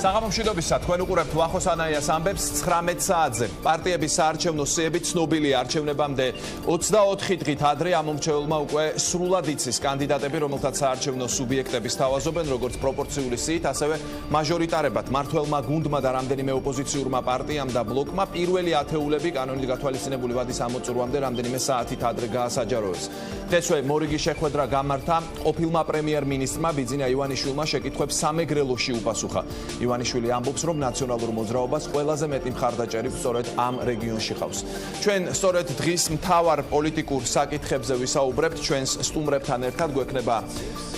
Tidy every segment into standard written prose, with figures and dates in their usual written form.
საღამომშვიდობისა, თქვენ უყურებთ ვახოს ანაიას ამბებს 19 საათზე. პარტიების საარჩევნო სიები ცნობილია არჩევნებამდე 24 დღით ადრე ამომრჩეველმა უკვე სრულად იცის კანდიდატები, რომელთაც საარჩევნო სუბიექტების თავაზობენ, როგორც პროპორციული სიით, ასევე მაჟორიტარებად. მმართველმა გუნდმა და რამდენიმე ოპოზიციურმა პარტიამ და ბლოკმა პირველი ათეულები კანონით გათვალისწინებული ვადის ამოწურვამდე რამდენიმე საათით ადრე გაასაჯაროეს. დღესვე მორიგი შეხვედრა გამართა ყოფილმა პრემიერ-მინისტრმა ბიძინა ივანიშვილმა შეკითხვებს სამეგრელოში უპასუხა. ივანიშვილი ამბობს, რომ ნაციონალურ მოძრაობას ყველაზე მეტი მხარდაჭერი სწორედ ამ რეგიონში ყავს. ჩვენ სწორედ დღის მთავარ პოლიტიკურ საკითხებზე ვისაუბრებთ, ჩვენს სტუმრებთან ერთად გვექნება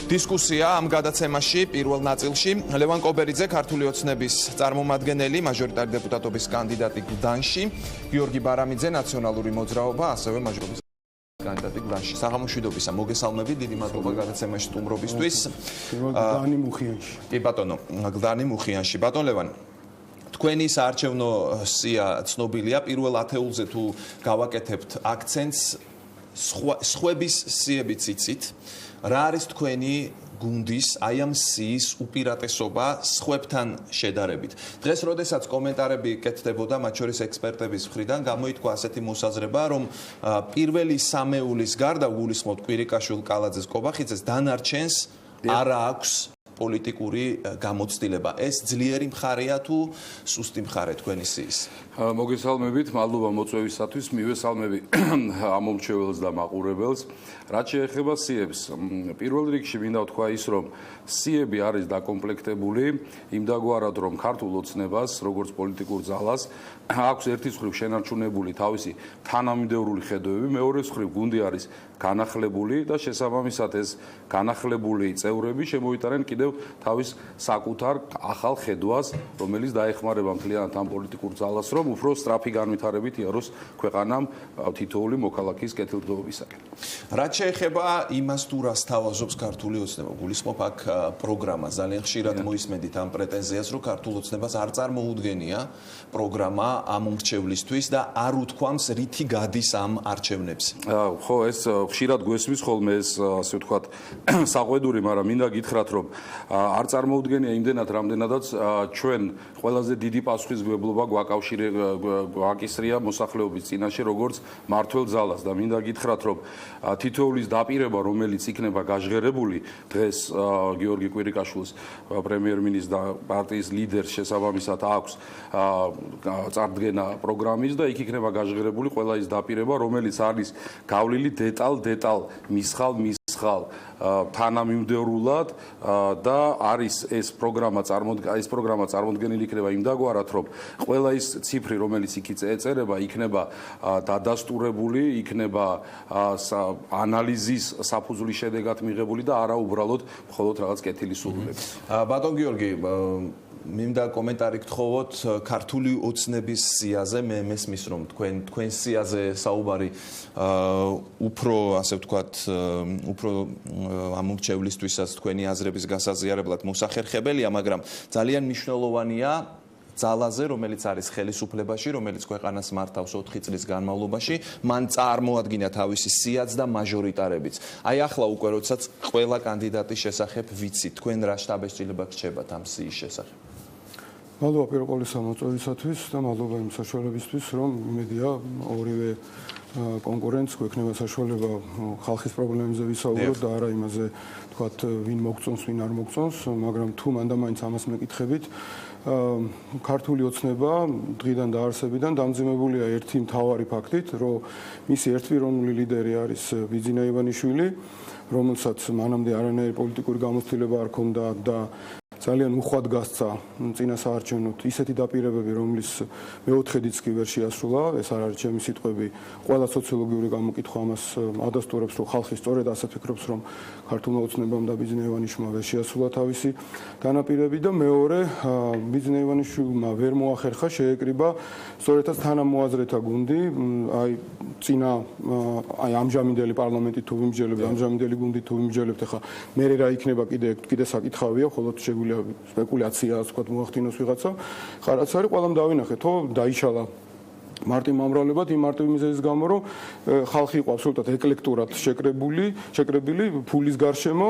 დისკუსია ამ გადაცემაში პირველ ნაწილში. ლევან კობერიძე, ქართული ოცნების წარმომადგენელი, მაჟორიტარი დეპუტატობის კანდიდატი გლდანში, გიორგი ბარამიძე, ნაციონალური მოძრაობა, ასევე მაჟორიტარის კანდიდატი გლდანში. საღამომშვიდობისა, მოგესალმებით, დიდი მადლობა გადაცემაში სტუმრობისთვის. გლდანი მუხიანში. კი ბატონო, გლდანი მუხიანში. ბატონ ლევან, თქვენი საარჩევნო სია ცნობილია, პირველ ათეულზე თუ გავაკეთებთ აქცენტს, სხვების სიებიც იცით. რა არის თქვენი გუნდის აი ამ სიის უპირატესობა სხვებთან შედარებით? დღეს, როდესაც კომენტარები კეთდებოდა, მათ შორის ექსპერტების მხრიდან, გამოითქვა ასეთი მოსაზრება, რომ პირველი სამეულის გარდა გულისხმობთ კვირიკაშვილ, კალაძეს, კობახიძეს, დანარჩენს არ აქვს პოლიტიკური გამოცდილება. ეს ძლიერი მხარეა თუ სუსტი მხარე თქვენი სიის? მოგესალმებით, მადლობა მოწვევისათვის, მივესალმები ამომრჩეველს და მაყურებელს. რაც შეეხება სიებს, პირველ რიგში მინდა ვთქვა ის, რომ სიები არის დაკომპლექტებული იმდაგვარად, რომ ქართულ ოცნებას, როგორც პოლიტიკურ ძალას, აქვს ერთის მხრივ შენარჩუნებული თავისი თანამიმდევრული ხედვები, მეორეს მხრივ გუნდი არის განახლებული და შესაბამისად ეს განახლებული წევრები შემოიტანენ კიდევ თავის საკუთარ ახალ ხედვას, რომელიც დაეხმარება მთლიანად ამ პოლიტიკურ ძალას, რომ უფრო სწრაფი განვითარებით იაროს ქვეყანამ თითოეული მოქალაქის კეთილდღეობისაკენ. რაც შეეხება იმას, თუ რას თავაზობს ქართული ოცნება, გულისხმობ აქ პროგრამა, ძალიან ხშირად მოისმენთ ამ პრეტენზიას, რომ ქართულ ოცნებას არ წარმოუდგენია პროგრამა ამომრჩევლისთვის და არ უთქვამს რითი გადის ამ არჩევნებზე. ხო, ეს ხშირად გვესმის ხოლმე ეს ასე ვთქვათ საყვედური, მაგრამ მინდა გითხრათ, რომ არ წარმოუდგენია იმდენად, რამდენადაც ჩვენ ყველაზე დიდი პასუხისმგებლობა გვაკისრია მოსახლეობის წინაშე, როგორც მმართველ ძალას და მინდა გითხრათ, რომ თითოეულის დაპირება, რომელიც იქნება გაჟღერებული დღეს გიორგი კვირიკაშვილის პრემიერ-მინისტრს და პარტიის ლიდერს შესაბამისად აქვს წარდგენა პროგრამის და იქ იქნება გაჟღერებული ყველა ის დაპირება, რომელიც არის გავლილი დეტალ მისხალ თანამიმდევრულად და არის ეს პროგრამა წარმოდგენილი იქნება იმდაგვარად, რომ ყველა ის ციფრი, რომელიც იქ ეწერება, იქნება დადასტურებული, იქნება ანალიზის საფუძვლის შედეგად მიღებული და არა უბრალოდ მხოლოდ რაღაც კეთილი სურვილები. ბატონ გიორგი, მინდა კომენტარი გთხოვოთ ქართული ოცნების სიაზე. მე მესმის, რომ თქვენ სიაზე საუბარი უფრო, ასე ვთქვათ, უფრო ამომრჩევლისთვისაც თქვენი აზრების გასაზიარებლად მოსახერხებელია, მაგრამ ძალიან მნიშვნელოვანია ძალაზე, რომელიც არის ხელისუფლებაში, რომელიც ქვეყანას მართავს 4 წლის განმავლობაში, მან წარმოადგინა თავისი სიაც და მაჟორიტარებიც. აი ახლა უკვე როდესაც ყველა კანდიდატის შესახებ ვიცით, თქვენ რა შთაბეჭდილება გრჩებათ ამ სიის შესახებ? მადლობა პირველ ყოვლისა მოწვევისათვის და მადლობა იმ საშუალებისთვის, რომ იმედია ორივე კონკურენტს გვექნება საშუალება ხალხის პრობლემებზე ვისაუბროთ და არა იმაზე, თქვათ, ვინ მოგწონს, ვინ არ მოგწონს, მაგრამ თუ მანდა მაინც ამას მეკითხებით, ქართული ოცნება დღიდან დაარსებიდან დამძიმებულია ერთი მთავარი ფაქტით, რომ მისი ერთპიროვნული ლიდერი არის ბიძინა ივანიშვილი, რომელსაც მანამდე არანაირი პოლიტიკური გამოცდილება არ ჰქონდა და ძალიან უხვად გასცა წინა საარჩევნოდ ისეთი დაპირებები, რომლის მეოთხედიც კი ვერ შეასრულა, ეს არ არის ჩემი სიტყვები, ყველა სოციოლოგიური გამოკითხვა ამას ადასტურებს, რომ ხალხი სწორედ ასე ფიქრობს, რომ ქართულმა ოცნებამ და ბიძინა ივანიშვილმა ვერ შეასრულა თავისი განაპირები და მეორე, ბიძინა ივანიშვილმა ვერ მოახერხა შეეკრიბა სწორედაც თანამოაზრეთა გუნდი, აი ამჟამინდელი პარლამენტი თუ ვიმსჯელებთ, ამჟამინდელი გუნდი თუ ვიმსჯელებთ, ახლა მე რა იქნება კიდე საკითხავია, ხოლო შეგვიძლია სპეკულაცია, ასე ვთქვათ, მოახდინოს ვიღაცა. ხარაც არის ყველამ დავინახეთ, ხო, დაიშალა მარტივ მომრავლებად იმ მარტივ მიზეზის გამო რომ ხალხი იყო აბსოლუტურად ეკლექტურად შეკრებილი ფულის გარშემო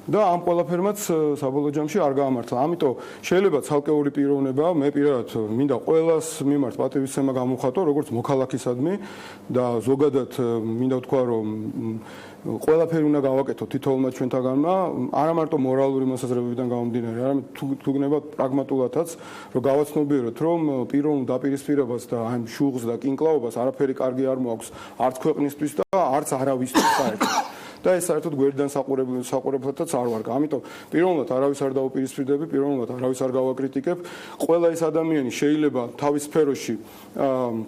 და ამ ყველაფერმაც საბოლოო ჯამში არ გაამართლა. ამიტომ შეიძლება ცალკეული პიროვნება, მე პირადად მინდა ყველას მიმართ პატივისცემა გამოვხატო, როგორც მოქალაქისადმი და ზოგადად მინდა ვთქვა რომ ყველაფერი უნდა გავაკეთო თითოეულმა ჩვენთაგანმა, არა მარტო მორალური მოსაზრებებიდან გამომდინარე, არამედ თუ გნებავთ პრაგმატულადაც, რომ გავაცნობიეროთ, რომ პიროვნულ დაპირისპირებას და ამ შუღს და კინკლაობას არაფერი კარგი არ მოაქვს არც ქვეყნისთვის და არც არავისთვის საერთოდ. და ეს საერთოდ გვერდიდან საყურებლათაც არ ვარ. ამიტომ პიროვნულად არავის არ დაუპირისპირდები, პიროვნულად არავის არ გავაკრიტიკებ. ყველა ეს ადამიანი შეიძლება თავის სფეროში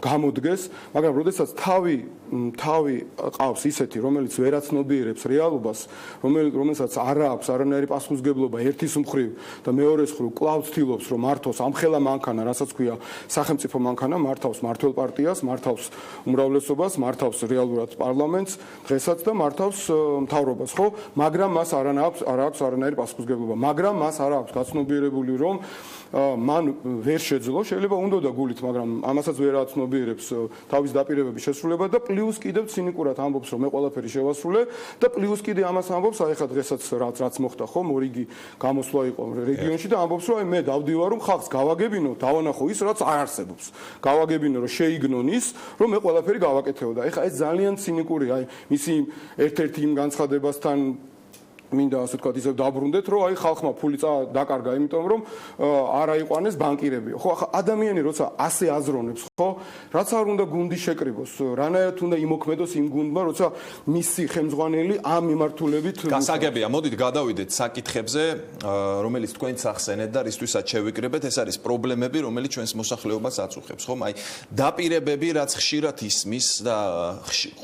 გამოდგეს, მაგრამ როდესაც თავი ყავს ისეთი, რომელიც ვერაცნობიერებს რეალობას, რომელსაც არ აქვს არანაირი პასუხისმგებლობა ერთის მხრივ და მეორეს მხრივ კვლავ ცდილობს, რომ მართოს ამხელა მანქანა, რასაც ქვია სახელმწიფო მანქანა, მართავს მმართველ პარტიას, მართავს უმრავლესობას, მართავს რეალურად პარლამენტს, დღესაც და მართავს მთავრობას, ხო? მაგრამ მას არ აქვს არანაირი პასუხისმგებლობა, მაგრამ მას არ აქვს გაცნობიერებული, რომ მან ვერ შეძლო, შეიძლება უნდა გულით, მაგრამ ამასაც ვერ აცნობიერებს თავის დაპირებების შესრულება და პლუს კიდევ ცინიკურად ამბობს, რომ მე ყველაფერი შევასრულე და პლუს კიდე ამას ამბობს, აი ხა დღესაც რაც მოხდა, ხო, მორიგი გამოსვლა იყო რეგიონში და ამბობს, რომ აი მე დავდივარ, რომ ხალხს გავაგებინო, დავანახო ის, რაც არ არსებობს. გავაგებინო, რომ შეიგნონ ის, რომ მე ყველაფერი გავაკეთეო და ეხა ეს ძალიან ცინიკურია, აი მისი ერთ-ერთი იმ განცხადებასთან მინდა ასე ვთქვათ ისევ დაბრუნდეთ, რომ აი ხალხმა ფული დაკარგა, იმიტომ რომ არ აიყვანეს ბანკირები. ხო, ახლა ადამიანი როცა ასე აზროვნებს, ხო, რაც არ უნდა გუნდი შეკრიბოს, რანაირად უნდა იმოქმედოს იმ გუნდმა, როცა მისი ხელმძღვანელი ამ მიმართულებით გასაგებია. მოდით გადავიდეთ საკითხებზე, რომელიც თქვენც ახსენეთ და რისთვისაც შევიკრიბეთ, ეს არის პრობლემები, რომელიც ჩვენს მოსახლეობას აწუხებს, ხო? აი დაპირებები, რაც ხშირად ისმის და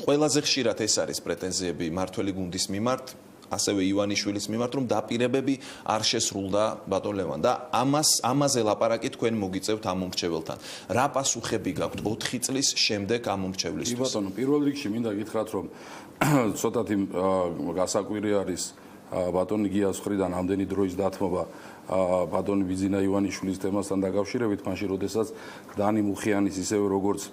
ყველაზე ხშირად ეს არის პრეტენზიები მართველი გუნდის მიმართ, ასევე ივანიშვილის მიმართ, რომ დაპირებები არ შესრულდა ბატონ ლევან და ამაზე ლაპარაკი თქვენ მოგიწევთ ამ მომრჩეველთან. რა პასუხები გაქვთ 4 წლის შემდეგ ამ მომრჩევლისთვის? ბატონო, პირველ რიგში მინდა გითხრათ, რომ ცოტათი გასაკვირი არის ბატონი გიას ხრიდან ამდენი დროის დათმობა ბატონი ბიძინა ივანიშვილის თემასთან დაკავშირებით, მაშინ როდესაც დანი მუხიანის ისევე როგორც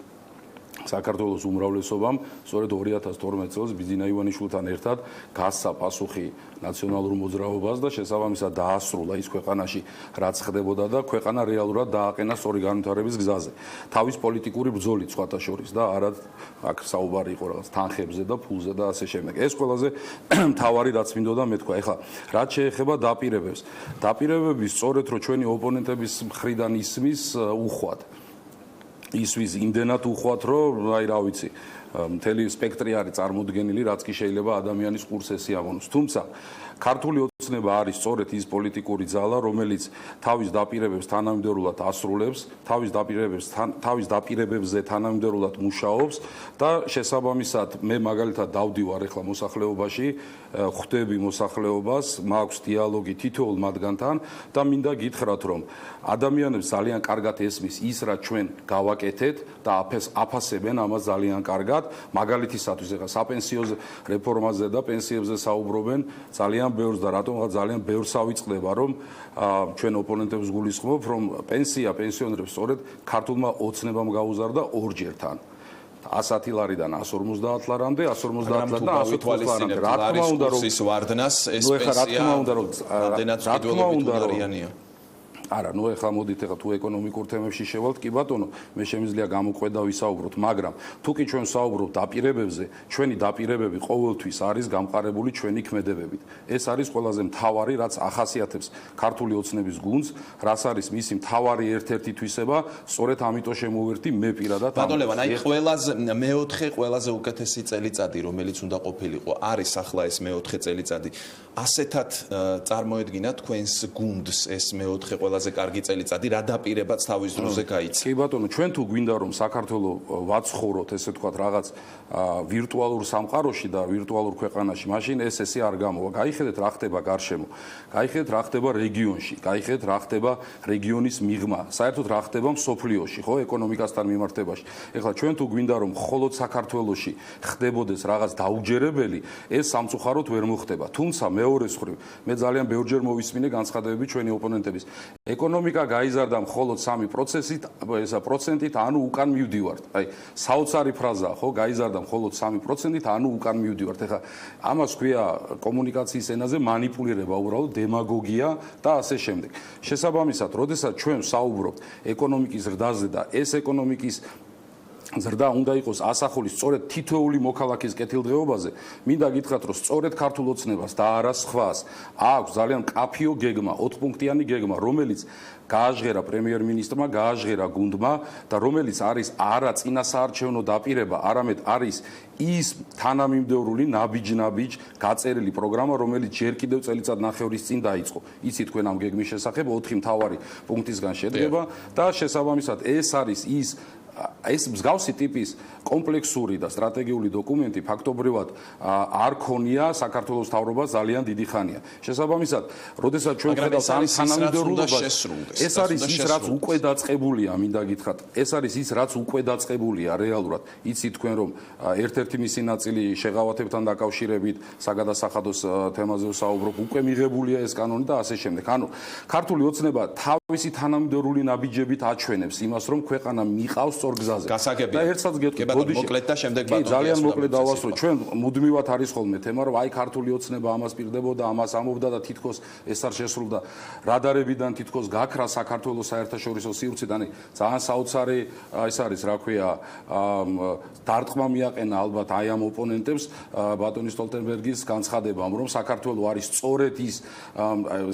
საქართველოს უმრავლესობამ სწორედ 2012 წელს ბიძინა ივანიშვილთან ერთად გასცა პასუხი ნაციონალურ მოძრაობას და შესაბამისად დაასრულა ის ქვეყანაში რაც ხდებოდა და ქვეყანა რეალურად დააყენა სწორი განვითარების გზაზე. თავის პოლიტიკური ბრძოლით სხვათა შორის და არა აქ საუბარი იყო რაღაც თანხებზე და ფულზე და ასე შემდეგ. ეს ყველაზე მთავარი რაც მინდოდა მეთქვა. ეხლა რაც შეეხება დაპირებებს. დაპირებები სწორედ რომ ჩვენი ოპონენტების მხრიდან ისმის უხვად. ისვის იმდენად უხვად, რომ აი რა ვიცი, მთელი სპექტრი არის წარმოდგენილი, რაც კი შეიძლება ადამიანის ყურს ესიამოვნოს. თუმცა ქართული ოცნება არის სწორედ ის პოლიტიკური ძალა, რომელიც თავის დაპირებებს თანამიმდევრულად ასრულებს, თავის დაპირებებზე თანამიმდევრულად მუშაობს და შესაბამისად მე მაგალითად დავდივარ ახლა მოსახლეობაში, ხვდები მოსახლეობას, მაქვს დიალოგი თითოეულ მათგანთან და მინდა გითხრათ, რომ ადამიანებს ძალიან კარგად ესმის ის, რაც ჩვენ გავაკეთეთ და აფასებენ ამას ძალიან კარგად. მაგალითისათვის ახლა საპენსიო რეფორმაზე და პენსიებზე საუბრობენ ძალიან ბევრს და რატომღაც ძალიან ბევრს ავიწყდება, რომ ჩვენ ოპონენტებს გულისხმობ, რომ პენსიონერებს სწორედ ქართულმა ოცნებამ გაუზარდა ორჯერთან. 110 ლარიდან 150 ლარამდე, 150 ლარიდან 120 ლარამდე. რა თქმა უნდა, რომ ის ვარდნას ეს პენსია რა თქმა უნდა, რომ არა, ნუ ეხლა მოდით ეხლა თუ ეკონომიკურ თემებში შევალთ, კი ბატონო, მე შემიძლია გამოყვედა ვისაუბროთ, მაგრამ თუ კი ჩვენ საუბრობთ დაპირებებზე, ჩვენი დაპირებები ყოველთვის არის გამყარებული ჩვენი ქმედებებით. ეს არის ყველაზე მთავარი, რაც ახასიათებს ქართული ოცნების გუნდს, რაც არის მისი მთავარი ერთ-ერთი თვისება, სწორედ ამიტომ შემოვერთი მე პირადად. ბატონ ლევან, აი მეოთხე ყველაზე უკეთესი წელიწადი, რომელიც უნდა ყოფილიყო, არის ახლა ეს მეოთხე წელიწადი. ასეთად წარმოედგინა თქვენს გუნდს ეს მეოთხე ყველაზე კარგი წელიწადი, რა დაპირებაც თავის დროზე გაიცა. კი ბატონო, ჩვენ თუ გვინდა რომ საქართველოს ვაცხოვროთ, ესე ვთქვათ, რაღაც ვირტუალურ სამყაროში და ვირტუალურ ქვეყანაში, მაშინ ესე არ გამოვა. გაიხედეთ რა ხდება გარშემო. გაიხედეთ რა ხდება რეგიონში, გაიხედეთ რა ხდება რეგიონის მიღმა, საერთოდ რა ხდება მსოფლიოში, ხო, ეკონომიკასთან მიმართებაში. ეხლა ჩვენ თუ გვინდა რომ მხოლოდ საქართველოში ხდებოდეს რაღაც დაუჯერებელი, ეს სამწუხაროდ ვერ მოხდება. თუმცა მე მეორე მხრივ მე ძალიან ბევრჯერ მოვისმინე განცხადებები ჩვენი ოპონენტების. ეკონომიკა გაიზარდა მხოლოდ 3%-ით, ანუ უკან მივდივართ. აი, საოცარი ფრაზაა, ხო, გაიზარდა მხოლოდ 3%-ით, ანუ უკან მივდივართ. ეხლა ამას ქვია კომუნიკაციის ენაზე манипуლირება, უბრალოდ დემაგოგია და ასე შემდეგ. შესაბამისად, როდესაც ჩვენ საუბრობთ ეკონომიკის ზრდაზე და ეს ეკონომიკის ზრდა უნდა იყოს ასახული სწორედ თითოეული მოქალაქის კეთილდღეობაზე, მინდა გითხრათ, რომ სწორედ ქართულ ოცნებას და არა სხვას აქვს ძალიან კაფიო გეგმა, 4 პუნქტიანი გეგმა, რომელიც გააჟღერა პრემიერ-მინისტრმა, გააჟღერა გუნდმა და რომელიც არის არა წინასაარჩევნო დაპირება, არამედ არის ის თანამიმდევრული ნაბიჯ გაწერილი პროგრამა, რომელიც ჯერ კიდევ წელიწადნახევრის წინ დაიწყო. იცით თქვენ ამ გეგმის შესახებ 4 მთავარი პუნქტისგან შედგება და შესაბამისად ეს არის ეს მსგავსი ტიპის კომპლექსური და სტრატეგიული დოკუმენტი ფაქტობრივად არ ქონია საქართველოს მთავრობას ძალიან დიდი ხანია. შესაბამისად, როდესაც ჩვენ ხედავთ ამ თანამიმდევრულობას, ეს არის ის, რაც უკვე დაწყებულია, მინდა გითხრათ. ეს არის ის, რაც უკვე დაწყებულია რეალურად. იცით თქვენ, რომ ერთ-ერთი მისი ნაწილი შეღავათებთან დაკავშირებით საგადასახადოს თემაზე ვსაუბრობ, უკვე მიღებულია ეს კანონი და ასე შემდეგ. ანუ ქართული ოცნება თავისი თანამიმდევრული ნაბიჯებით აჩვენებს იმას, რომ ქვეყანა მიყავს სწორ გზაზე. და ერთსაც გეტყვით, მოკლედ და შემდეგ ბატონო ძალიან მოკლედ დავასრულო. ჩვენ მუდმივად არის ხოლმე თემა, რომ აი ქართული ოცნება ამას პირდებოდა, ამას ამობდა და თითქოს ეს არ შესრულდა. რადარებიდან თითქოს გაქრა საქართველოს საერთაშორისო სივრციდან. ძალიან საოცარი ეს არის, რა ქვია, დარტყმა მიაყენა ალბათ აი ამ ოპონენტებს ბატონი სტოლტენბერგის განცხადებამ, რომ საქართველო არის სწორედ ის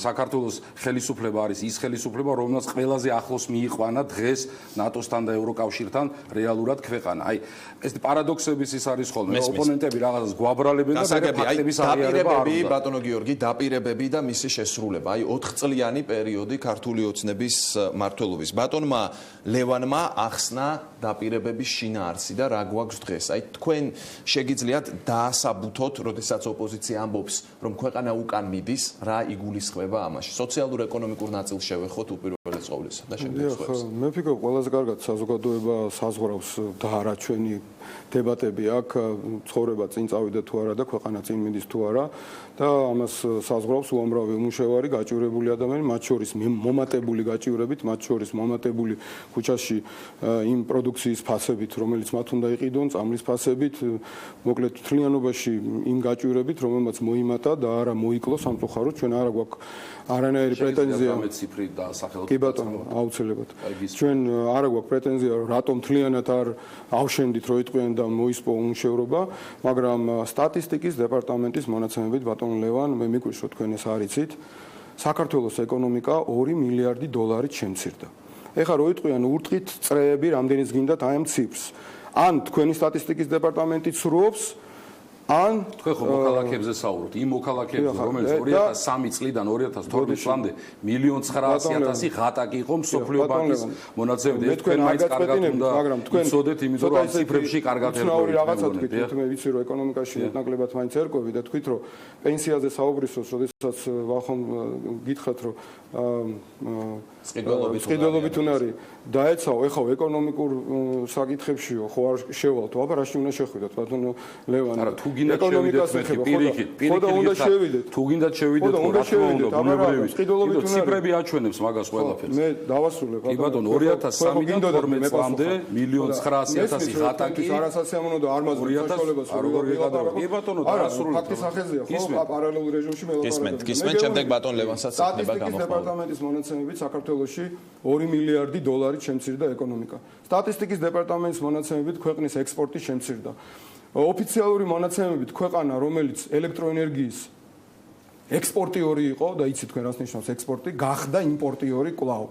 საქართველოს ხელისუფლება არის ის ხელისუფლება, რომელსაც ყველაზე ახლოს მიიყვანა დღეს ნატოსთან და ევროკავშირთან რეალურად ქვეყანა. აი ეს პარადოქსების ის არის ხოლმე, რომ ოპონენტები რაღაცას გვაბრალებენ და ფაქტების აღიარება არ უნდა. ბატონო გიორგი, დაპირებები და მისი შესრულება. აი 4 წლიანი პერიოდი ქართული ოცნების მმართველობის. ბატონმა ლევანმა ახსნა დაპირებების შინაარსი და რა გვაქვს დღეს. აი თქვენ შეგიძლიათ დაასაბუთოთ, როდესაც ოპოზიცია ამბობს, რომ ქვეყანა უკან მიდის, რა იგულისხმება ამაში. სოციალურ-ეკონომიკურ ნაწილს შევეხოთ უპირველეს ყოვლისა და შემდეგ სხვებს. მე ვფიქრობ, ყველაზე კარგად საზოგადოება საზღვრავს და არა ჩვენი დებატები აქ, ცხოვრება წინ წავიდა თუ არა და ქვეყანა წინ მიდის თუ არა და ამას საზღვრავს უამრავი უმუშევარი გაჭირებული ადამიანი, მათ შორის მომატებული გაჭირებით, მათ შორის მომატებული ქუჩაში იმ პროდუქციის ფასებით, რომელიც მათ უნდა იყიდონ, წამლის ფასებით, მოკლედ თლიანობაში იმ გაჭირებით, რომელმაც მოიმატა და არა მოიკლო სამწუხაროდ, ჩვენ არა გვაქვს არანაირი პრეტენზია. კი ბატონო, აუცილებლად. ჩვენ არა გვაქვს პრეტენზია, რატომ თლიანად არ ავშენდით, რომ იტყვიან და მოისპო უმუშევრობა, მაგრამ სტატისტიკის დეპარტამენტის მონაცემებით ბატონ ლევან, მე მიგვიშო თქვენ ეს არიცით, საქართველოს ეკონომიკა 2 მილიარდი დოლარით შემცირდა. ეხლა რო იტყვიან ურტყით წრეები, რამდენიც გინდათ აი ამ ციფრს. ან თქვენი სტატისტიკის დეპარტამენტი ცრუობს, ან თქვენ ხო მოქალაქეებზე საუბრობთ, იმ მოქალაქეებზე, რომელიც 2003 წლიდან 2012 წლამდე 1.900.000 ღატაკი იყო მსოფლიო ბანკის მონაცემებით. ეს თქვენ მაინც კარგად უნდა იცოდეთ, იმიტომ რომ ამ ციფრებში კარგად ერკვევით. რაღაცა თქვით, მე ვიცი რომ ეკონომიკაში მეტნაკლებად მაინც ერკვევით და თქვით რომ პენსიაზე საუბრისას, როდესაც ვახომ გითხრათ რომ სყიდველობით უნარი დაეცაო, ეხლა ეკონომიკურ საკითხებშიო, ხო არ შევალთ, აბა რაში უნდა შეხვიდეთ, ბატონო ლევან. არა, თუ გინდა შევიდეთ მე პირიქით, თუ გინდა შევიდეთ, რა თქმა უნდა, ბუნებრივია. ციფრები აჩვენებს მაგას ყველაფერს. მე დავასრულე, ბატონო. კი ბატონო, 2003-დან 12 წლამდე 1.900.000 ღატაკი არასასიამოვნო და არ მაძლევს საშუალებას. კი ბატონო, დაასრულე. ფაქტის ახეზია, ხო, პარალელურ რეჟიმში მელაპარაკებთ. გისმენთ, შემდეგ ბატონ ლევანსაც ეკნება გამოხმაურება. დეპარტამენტის მონაცემებით საქართველოში 2 მილიარდი დოლარით შემცირდა ეკონომიკა. სტატისტიკის დეპარტამენტის მონაცემებით ქვეყნის ექსპორტი შემცირდა. ოფიციალური მონაცემებით ქვეყანა, რომელიც ელექტროენერგიის ექსპორტიორი იყო და იცით თქვენ რას ნიშნავს ექსპორტი, გახდა იმპორტიორი კვლავ.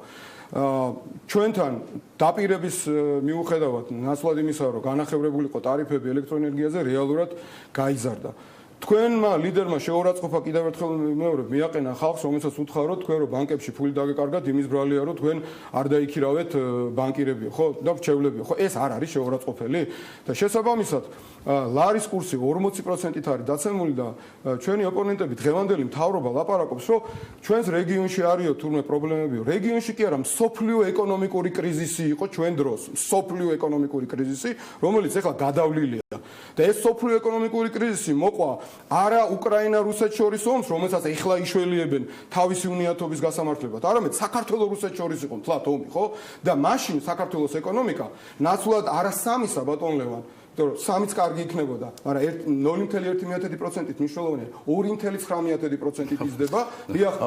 ჩვენთან დაპირების მიუხედავად, ნაცვლად იმისა, რომ განახევრებული იყო ტარიფები ელექტროენერგიაზე, რეალურად გაიზარდა. თქვენმა ლიდერმა შეურაცხყოფა კიდევ ერთხელ მეორე მიაყენა ხალხს, რომელსაც უთხარავთ თქვენ რომ ბანკებში ფული დაგეკარგათ, იმის ბრალია რომ თქვენ არ დაიქირავეთ ბანკირებიო, ხო? და მრჩევლებიო. ხო, ეს არ არის შეურაცხყოფელი? და შესაბამისად, ლარის კურსი 40%-ით არის დაცემული და ჩვენი ოპონენტები დღევანდელი მთავრობა ლაპარაკობს, რომ ჩვენს რეგიონში არისო თურმე პრობლემებიო. რეგიონში კი არა, მსოფლიო ეკონომიკური კრიზისი იყო ჩვენ დროს, მსოფლიო ეკონომიკური კრიზისი, რომელიც ეხლა გადავლილია. და ეს მსოფლიო ეკონომიკური კრიზისი მოყვა არა უკრაინა რუსეთს შორის ომს, რომელსაც ეხლა იშველიებენ თავისი უნიათობის გასამართლებად, არამედ საქართველოს რუსეთს შორის იყო თლათ ომი, ხო? და მაშინ საქართველოს ეკონომიკა ნაცვლად არა 3-ისა ბატონ ლევან, იმიტომ რომ 3-იც კარგი იქნებოდა, მაგრამ 0.1%-ით მნიშვნელოვანია 2.9%-ით იზრდება.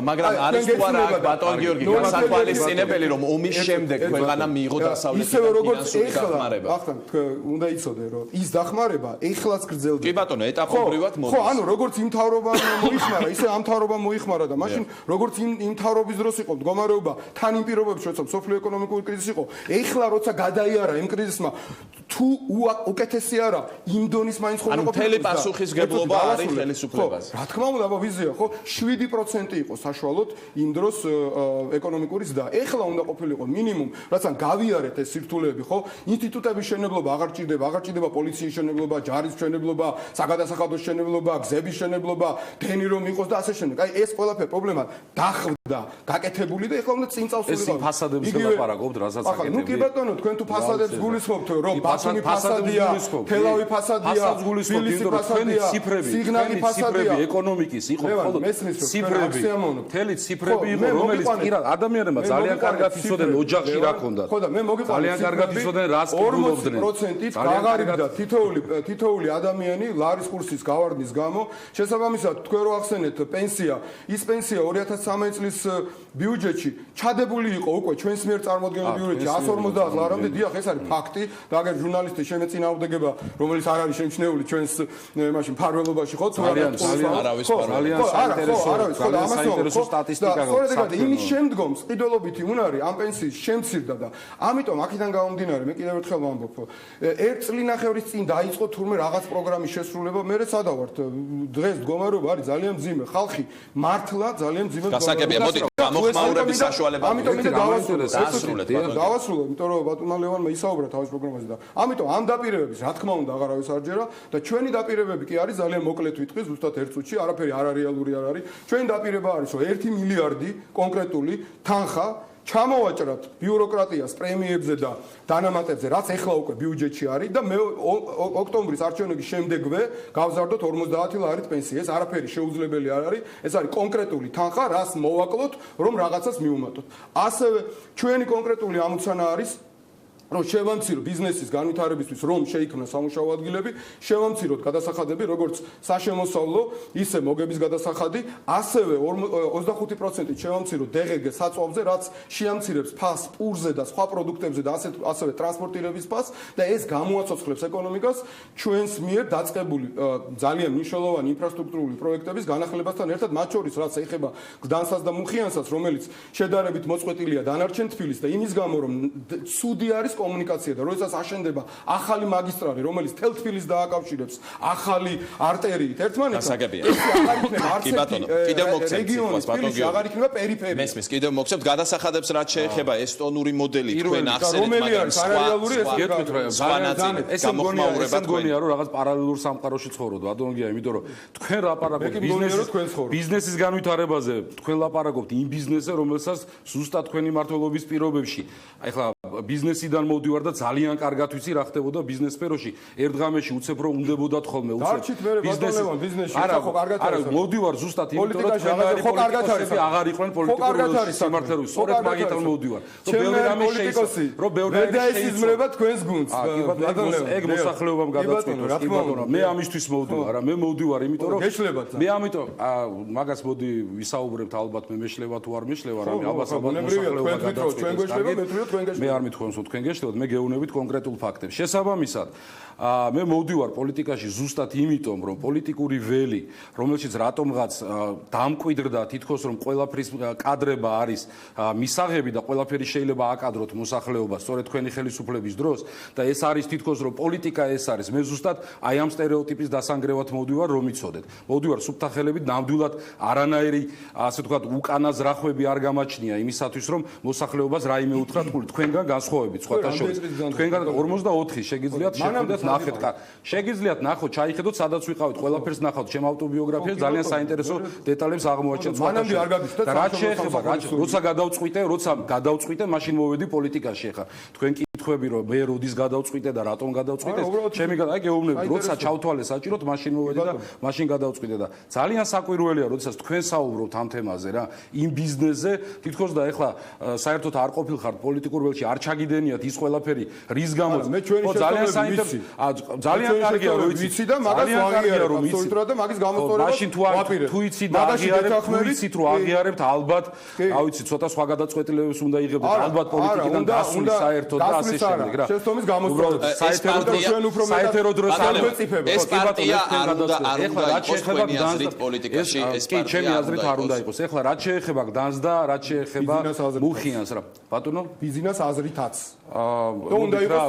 მაგრამ არის თუ არა ბატონ გიორგი გასათვალისწინებელი რომ ომის შემდეგ ქვეყანა მიიღო დასავლეთის ისევე როგორც ეხლა ახლა უნდა იცოდე რომ ის დახმარება ეხლაც გრძელდება. კი ბატონო, ეტაპობრივად მოდის. ხო, ანუ როგორც იმ თავრობამ მოიხმარა, ისე ამ თავრობამ მოიხმარა და მაშინ როგორც იმ თავრობის დროს იყო მდგომარეობა თან იმ პირობებში, როცა სოფლიო ეკონომიკური კრიზისი იყო, ეხლა როცა გადაიარა იმ კრიზისმა, თუ უკეთესი არა, იმ დონის მაინც ხო ანუ მთელი პასუხისგებლობა არის ხელისუფლებას. რა თქმა უნდა, აბა ვიზია, ხო, 7% იყო საშუალოდ იმ დროს ეკონომიკური ზრდა. ეხლა უნდა ყოფილიყო მინიმუმ, რადგან გავიარეთ ეს სირთულეები, ხო? ინსტიტუტების შენებლობა აღარ ჭირდება პოლიციის შენებლობა, ჯარის შენებლობა, საგადასახადო შენებლობა, გზების შენებლობა, დენი რომ იყოს და ასე შემდეგ. აი ეს ყველაფერი პრობლემა დახვდა, გაკეთებული და ეხლა უნდა წინ წავსულიყო. ეს ფასადების ლაპარაკობთ, რასაც აკეთებდი. ნუ კი ბატონო, თქვენ თუ ფასადებს გულისხმობთ, რომ ბათუმი ფასადია, თელავი ფასადია, თბილისი ფასადია, სიგნალი ფასადია, ეკონომიკის იყო მხოლოდ ციფრები, მთელი ციფრები იყო, რომელიც ადამიანებმა ძალიან კარგად იცოდნენ ოჯახში რა ქონდათ. ხო და მე მოგიყვანეთ ძალიან კარგად იცოდნენ რას კითხულობდნენ. 40%-ით გაღარიბდა თითოეული ადამიანი ლარის კურსის გავარდნის გამო. შესაბამისად, თქვენ რო ახსენეთ პენსია, ის პენსია 2013 წლის ბიუჯეტში ჩადებული იყო უკვე ჩვენს მიერ წარმოდგენილ ბიუჯეტში 150 ლარამდე. დიახ, ეს არის ფაქტი და აგერ ჟურნალისტი შემეწინააღმდეგება, რომელიც არ არის შემჩნეული ჩვენს მაშინ ფარველობაში, ხო? ძალიან არავის ძალიან საინტერესო სტატისტიკა გქონდა. იმის შემდგომ ყიდველობითი უნარი ამ პენსიის შემცირდა და ამიტომ აქედან გამომდინარე მე კიდევ ერთხელ ვამბობ, ერთ წლინახევრის წინ დაიწყო თურმე რაღაც პროგრამის შესრულება, მე სადავართ დღეს მდგომარეობა არის ძალიან მძიმე, ხალხი მართლა ძალიან მძიმე გასაგებია, მოდი გამოხმაურების საშუალება ამიტომ მე დავასრულეთ, იმიტომ რომ ბატონმა ლევანმა ისაუბრა თავის პროგრამაზე და ამიტომ ამ დაპირებების რა თქმა უნდა აღარავის არ ჯერა და ჩვენი დაპირებები კი არის ძალიან მოკლედ ვიტყვი, ზუსტად ერთ წუთში, არაფერი არარეალური არ არის. ჩვენი დაპირება არის, რომ 1 მილიარდი კონკრეტული თანხა ჩამოვაჭრათ ბიუროკრატიას პრემიებზე და დანამატებზე, რაც ეხლა უკვე ბიუჯეტში არის და მე ოქტომბრის არჩევნების შემდეგვე გავზარდოთ 50 ლარით პენსია. ეს არაფერი შეუძლებელი არ არის, ეს არის კონკრეტული თანხა, რას მოვაკლოთ, რომ რაღაცას მიუმატოთ. ასევე ჩვენი კონკრეტული ამოცანა არის რომ შევამციროთ ბიზნესის განვითარებისთვის, რომ შეიქმნას სამუშაო ადგილები, შევამციროთ გადასახადები, როგორც საშემოსავლო, ისე მოგების გადასახადი, ასევე 25%-ით შევამციროთ DGG საწვავზე, რაც შეამცირებს ფასს პურზე და სხვა პროდუქტებზე და ასევე ტრანსპორტირების ფასს და ეს გამოაცოცხლებს ეკონომიკას ჩვენს მიერ დაწყებული ძალიან მნიშვნელოვანი ინფრასტრუქტურული პროექტების განახლებასთან ერთად, მათ შორის რაც ეხება გზდანსას და მუხიანსას, რომელიც შედარებით მოწყვეტილია დანარჩენ თბილისს და იმის გამო, რომ ცუდი არის კომუნიკაცია და როდესაც აშენდება ახალი მაგისტრალი, რომელიც თელ თბილისს დააკავშირებს ახალი არტერიით ერთმანეთს, ეს აღარ იქნება არც ერთი რეგიონის თბილისში აღარ იქნება პერიფერია. მესმის, კიდევ მოგცემთ გადასახადებს, რაც შეეხება ესტონური მოდელი, თქვენ ახსენეთ, რომელი არის არარეალური ეს ეს მგონია რომ რაღაც პარალელურ სამყაროში ცხოვრობთ, ბატონგია, იმიტომ რომ თქვენ ლაპარაკობთ ბიზნესის განვითარებაზე, თქვენ ლაპარაკობთ იმ ბიზნესზე, რომელსაც ზუსტად თქვენი მმართველობის პირობებში, ახლა ბიზნესიდან მოვდივარ და ძალიან კარგად ვიცი რა ხდებოდა ბიზნეს სფეროში. ერთ ღამეში უცებ რომ უნდებოდათ ხოლმე ბიზნესში ხო კარგად არის. არა, მოვდივარ ზუსტად იმიტომ რომ თქვენი პოლიტიკოსები აღარ იყვნენ პოლიტიკური სიმართლეების. სწორედ მაგიტომ მოვდივარ. რომ ბევრი რამე შეიცვალა. რომ ბევრი რამე შეიცვალა თქვენს გუნდს. ეგ მოსახლეობამ გადაწყვიტოს. კი ბატონო, მე ამისთვის მოვდივარ, მე მოვდივარ იმიტომ რომ მე ამიტომ მაგას მოდი ვისაუბრებთ ალბათ მე მეშლება თუ არ მეშლება რამე ალბათ მოსახლეობა გადაწყვიტოს. მე არ მithქვენს რომ თქვენ გეშლევთ, მე გეუბნებით კონკრეტულ ფაქტებს. შესაბამისად, მე მოვდივარ პოლიტიკაში ზუსტად იმიტომ, რომ პოლიტიკური ველი, რომელშიც რატომღაც დამკვიდრდა თითქოს რომ ყველაფრის კადრება არის მისაღები და ყველაფერი შეიძლება აკადროთ მოსახლეობას სწორედ თქვენი ხელისუფლების დროს და ეს არის თითქოს რომ პოლიტიკა ეს არის. მე ზუსტად აი ამ სტერეოტიპის დასანგრევად მოვდივარ, რომ იცოდეთ. მოვდივარ სუფთა ხელებით, ნამდვილად არანაირი ასე ვთქვათ უკანაზრახვები არ გამაჩნია იმისათვის, რომ მოსახლეობას რაიმე უთხრათ თქვენგან განსხვავებით სხვათა შორის. თქვენგან 44 შეგიძლიათ შეხედოთ ნახეთ, შეგიძლიათ ნახოთ, ჩაიხედოთ სადაც ვიყავით, ყველაფერს ნახავთ, ჩემ ავტობიოგრაფიას ძალიან საინტერესო დეტალებს აღმოაჩენთ სხვათა შორის. და რაც შეეხება, როცა გადავწყვიტე, მაშინ მოვედი პოლიტიკაში. ახლა თქვენ კითხვები რომ მე როდის გადავწყვიტე და რატომ გადავწყვიტე ჩემი აი გეუბნები როცა ჩავთვალე საჭიროდ მაშინ მოვედი და მაშინ გადავწყვიტე და ძალიან საკვირველია როდესაც თქვენ საუბრობთ ამ თემაზე რა იმ ბიზნესზე თითქოს და ეხლა საერთოდ არ ყოფილხართ პოლიტიკურ ველში არ ჩაგიდენიათ ის ყველაფერი რის გამოც ძალიან საინტერესო ძალიან კარგია რომ ვიცი და მაგას ვაღიარებ აბსოლუტურად და მაგის გამოსწორებას თუ იცი და აღიარებ თუ იცით რომ აღიარებთ ალბათ რა ვიცი ცოტა სხვა გადაწყვეტილებებს უნდა იღებდეთ ალბათ პოლიტიკიდან დასული საერთოდ და ასე შემდეგ რა შეცდომის გამოსწორება საერთო დროს ეს პარტია არ უნდა იყოს თქვენი აზრით პოლიტიკაში ეს პარტია ჩემი აზრით არ უნდა იყოს ეხლა რაც შეეხება გდანს და რაც შეეხება მუხიანს რა ბატონო ბიზნეს აზრითაც უნდა იყოს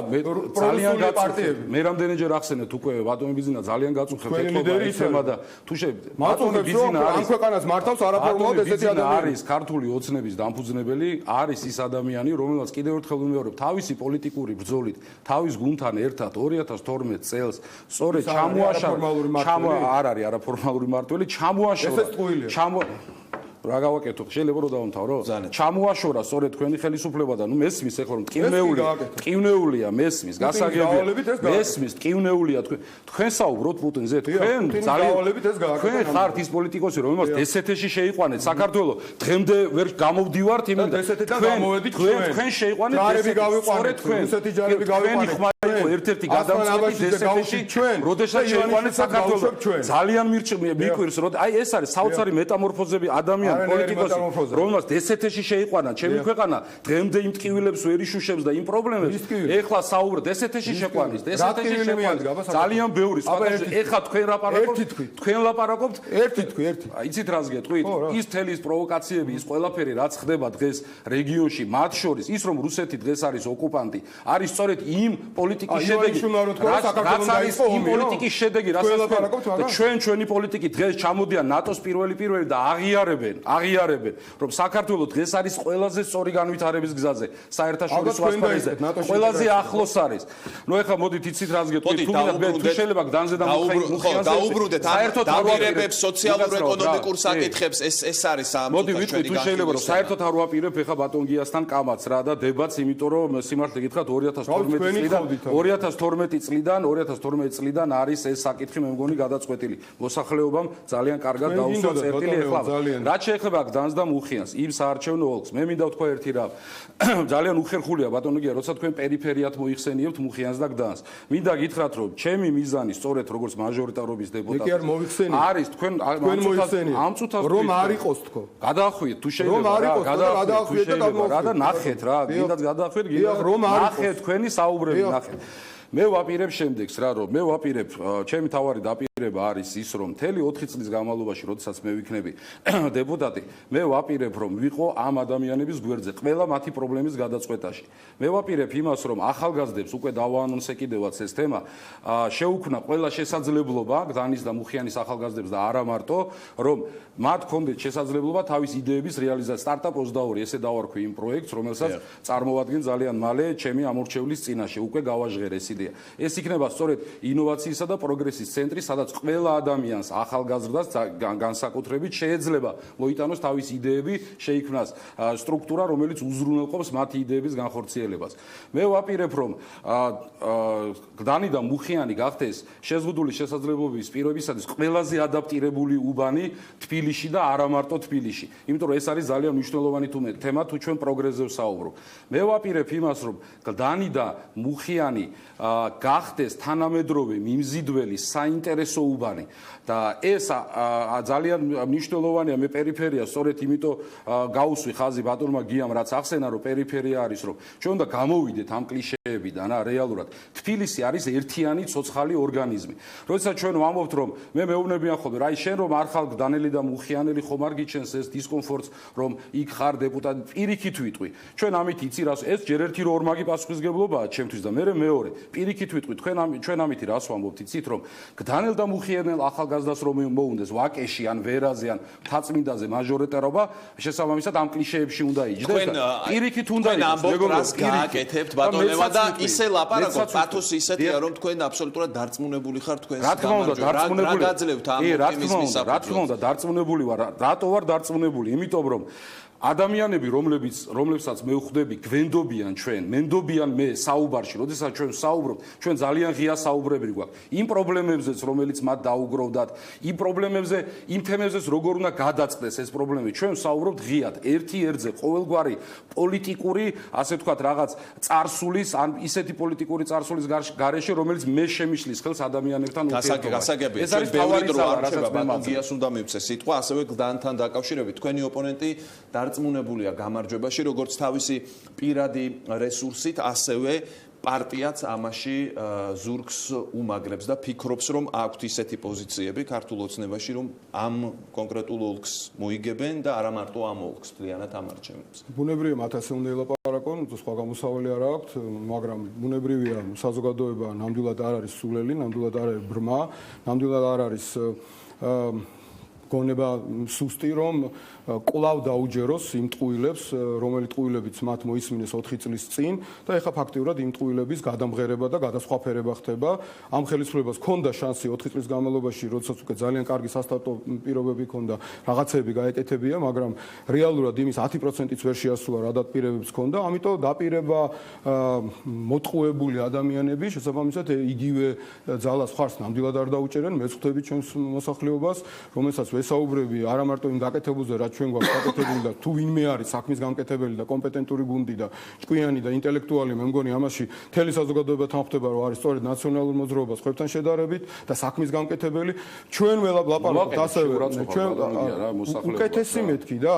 ძალიან პარტიები მე რამდენჯერ ახსენეთ უკვე ბატონი ბიზნა ძალიან გაწუხებთ ეთქობა იცემა და თუ ბატონი ბიზნა ამ ქვეყანას მართავს არაფორმალად ესეთი ადამიანი არის ქართული ოცნების დამფუძნებელი არის ის ადამიანი რომელსაც კიდევ ერთხელ ვიმეორებ თავისი პოლიტიკური ბრძოლით თავის გუნდთან ერთად 2012 წელს სწორედ არ არის არაფორმალური მმართველი ჩამოაშორა რა გავაკეთო შეიძლება რომ დავამთავრო ჩამოაშორა სწორედ თქვენი ხელისუფლება და ნუ მესმის ეხლა რომ ტკივნეულია მესმის გასაგებია მესმის ტკივნეულია თქვენ საუბრობთ პუტინზე თქვენ ძალიან ხართ ის პოლიტიკოსი რომელსაც დსთ-ში შეიყვანეთ საქართველოს დღემდე ვერ გამოვდივართ იმით თქვენ შეიყვანეთ სწორედ თქვენ რუსეთი ჯარები გავიყვანეთ იყო ერთ-ერთი გადამწყვეტი დსთ-ში როდესაც შეიყვანეთ საქართველოს ძალიან მიკვირს რომ აი ეს არის საოცარი მეტამორფოზები ადამიანი პოლიტიკოსი რომელსაც დსთ-ში შეიყვანა ჩემი ქვეყანა დღემდე იმ ტკივილებს ვერ იშუშებს და იმ პრობლემებს ეხლა საუბრობ დსთ-ში შეყვანის დსთ-ში შეყვანის ძალიან ბევრი ეხლა თქვენ ლაპარაკობთ ერთი თქვი იცით რას გეტყვით ის თელის პროვოკაციები ის ყველაფერი რაც ხდება დღეს რეგიონში მათ შორის ის რომ რუსეთი დღეს არის ოკუპანტი არის სწორედ იმ პოლიტიკის შედეგი რაც არის იმ პოლიტიკის შედეგი რასაც და ჩვენი პოლიტიკი დღეს ჩამოდიან ნატოს პირველი და აღიარებენ რომ საქართველოს დღეს არის ყველაზე სწორი განვითარების გზაზე საერთაშორისო ასპარეზზე ყველაზე ახლოს არის ნუ ეხლა მოდით იცით რას გეტყვით თუ შეიძლება გდანზე და მუხიანზე დაუბრუნდეთ საერთოდ დავირებებს სოციალურ-ეკონომიკურ საკითხებს ეს არის ამ მოდი ვიტყვი თუ შეიძლება რომ საერთოდ არ ვაპირებ ეხლა ბატონ გიასთან კამაც რა და დებატს იმიტომ რომ სიმართლე გითხრათ 2012 წლიდან არის ეს საკითხი მე მგონი გადაწყვეტილი მოსახლეობამ ძალიან კარგად დაუსვა წერტილი ეხლა რაც შეეხება გდანს და მუხიანს იმ საარჩევნო ოლქს მე მინდა ვთქვა ერთი რამ ძალიან უხერხულია ბატონო გია როცა თქვენ პერიფერიად მოიხსენიებთ მუხიანს და გდანს მინდა გითხრათ რომ ჩემი მიზანი სწორედ როგორც მაჟორიტარობის დეპუტატი არის თქვენ ამ წუთას რომ არ იყოს თქო გადაახვიეთ თუ შეიძლება რა და ნახეთ რა გინდათ გადაახვიეთ ნახეთ თქვენი საუბრები ნახეთ მე ვაპირებ შემდეგს რა რომ მე ვაპირებ ჩემი თავარი დაპირება არის ის რომ მთელი 4 წლის განმავლობაში როდესაც მე ვიქნები დეპუტატი მე ვაპირებ რომ ვიყო ამ ადამიანების გვერდზე ყველა მათი პრობლემის გადაწყვეტაში მე ვაპირებ იმას რომ ახალგაზრდებს უკვე დავაანონსე კიდევაც ეს თემა შეუქმნა ყველა შესაძლებლობა გდანის და მუხიანის ახალგაზრდებს და არა მარტო რომ მათ ჰქონდეთ შესაძლებლობა თავის იდეების რეალიზაცია სტარტაპ 22 ესე დავარქვი იმ პროექტს რომელსაც წარმოადგენ ძალიან მალე ჩემი ამორჩევლის წინაშე უკვე გავაჟღერ ეს იდეა ეს იქნება სწორედ ინოვაციისა და პროგრესის ცენტრი სადაც ყველა ადამიანს ახალგაზრდას განსაკუთრებით შეიძლება მოიტანოს თავის იდეები შეიქმნას სტრუქტურა რომელიც უზრუნველყოფს მათი იდეების განხორციელებას მე ვაპირებ რომ გდანი და მუხიანი გახდეს შეზღუდული შესაძლებლობების პირობისათვის ყველაზე ადაპტირებული უბანი თბილისში და არა მარტო თბილისში იმიტომ რომ ეს არის ძალიან მნიშვნელოვანი თემა თუ ჩვენ პროგრესზე ვსაუბრობ მე ვაპირებ იმას რომ გდანი და მუხიანი გახდეს თანამედროვე მიმზიდველი საინტერესო უბანი და ეს ძალიან მნიშვნელოვანია მე პერიფერია სწორედ იმიტომ გაუსვი ხაზი ბატონმა გიამ რაც ახსენა რომ პერიფერია არის რომ ჩვენ უნდა გამოვიდეთ ამ კლიშეებიდან რეალურად თბილისი არის ერთიანი ცოცხალი ორგანიზმი როდესაც ჩვენ ვამბობთ რომ მე მეუბნებიან ხოლმე რა შენ რომ არ ხარ გდანელი და მუხიანელი ხომ არ გიჩენს ეს დისკომფორტს რომ იქ ხარ დეპუტატი პირიქით ვიტყვი ჩვენ ამით იცი რას ეს ჯერ ერთი რო ორმაგი პასუხისგებლობაა ჩემთვის და მე მეორე პირიქით ვიტყვი ჩვენ ამითი რას ვამბობთ იცით რომ გდანელ და მუხიანელ ახალგაზრდას რომ მოუნდეს ვაკეში ან ვერაზე ან თაწმინდაზე მაჟორიტარობა შესაბამისად ამ კლიშეებში უნდა იჯდეს და პირიქით უნდა იყოს მეგობრებს გააკეთებთ ბატონებმა და ისე ლაპარაკობთ პათოსი ისეთია რომ თქვენ აბსოლუტურად დარწმუნებული ხართ თქვენს გამარჯვებაში რა გაძლევთ ამ ოპტიმიზმის საფუძველზე რა თქმა უნდა დარწმუნებული ვარ რატო ვარ დარწმუნებული იმიტომ რომ ადამიანები, რომლებსაც მე ვხვდები, გვენდობიან ჩვენ, მენდობიან მე საუბარში, როდესაც ჩვენ საუბრობთ, ჩვენ ძალიან ღია საუბრები გვაქვს. იმ პრობლემებზეც, რომელიც მათ დაუგროვდათ, იმ პრობლემებზე, იმ თემებზეც როგორ უნდა გადაწყდეს ეს პრობლემები. ჩვენ საუბრობთ ღიად, ერთი-ერთზე, ყოველგვარი პოლიტიკური, ასე ვთქვათ, რაღაც წარსულის, ან ისეთი პოლიტიკური წარსულის გარეშე, რომელიც მე შემიშლის ხელს ადამიანებთან ურთიერთობაში. გასაგებია, ჩვენ ბევრი დრო არ რჩება, ბატონ გიას უნდა მივცე სიტყვა, ასევე გლდანთან დაკავშირებით. თქვენი ოპონენტი დარწმუნებულია გამარჯვებაში, როგორც თავისი პირადი რესურსით, ასევე პარტიაც ამაში ზურგს უმაგრებს და ფიქრობს, რომ აქვთ ისეთი პოზიციები ქართულ ოცნებაში, რომ ამ კონკრეტულ ოლქს მოიგებენ და არა მარტო ამ ოლქს მთლიანად ამ არჩევნებს. ბუნებრივია მათ ასე უნდა ელაპარაკონ, სხვა გამოსავალი არ აქვთ, მაგრამ ბუნებრივია საზოგადოება ნამდვილად არ არის სულელი, ნამდვილად არ არის ბრმა, ნამდვილად არ არის გონება სუსტი, რომ კვლავ დაუჯეროს იმ ტყუილებს, რომელი ტყუილებიც მათ მოისმინეს 4 წლის წინ და ეხლა ფაქტიურად იმ ტყუილების გადამღერება და გადასხვაფერება ხდება. ამ ხელისუფლებას ჰქონდა შანსი 4 წლის განმავლობაში, როდესაც უკვე ძალიან კარგი სასტარტო პირობები ჰქონდა, რაღაცები გაეკეთებია, მაგრამ რეალურად იმის 10%-იც ვერ შეასრულა, რა დაპირებებს ჰქონდა, ამიტომ დაპირება მოტყუებული ადამიანები შესაბამისად იგივე ძალას ხარს ნამდვილად არ დაუჭერენ. მე ვხვდები ჩვენს მოსახლეობას, რომელსაც ვესაუბრები არა მარტო იმ გაკეთებულზე, რაც ჩვენ გვაქვს გაკეთებული და თუ ვინმე არის საქმის გამკეთებელი და კომპეტენტური გუნდი და ჭკვიანი და ინტელექტუალი, მე მგონი ამაში მთელი საზოგადოება თანხმდება, რომ არის სწორედ ნაციონალურ მოძრაობას ხვებთან შედარებით და საქმის გამკეთებელი. ჩვენ ველაპარაკობთ ასევე ჩვენ უკეთესი მეთქი და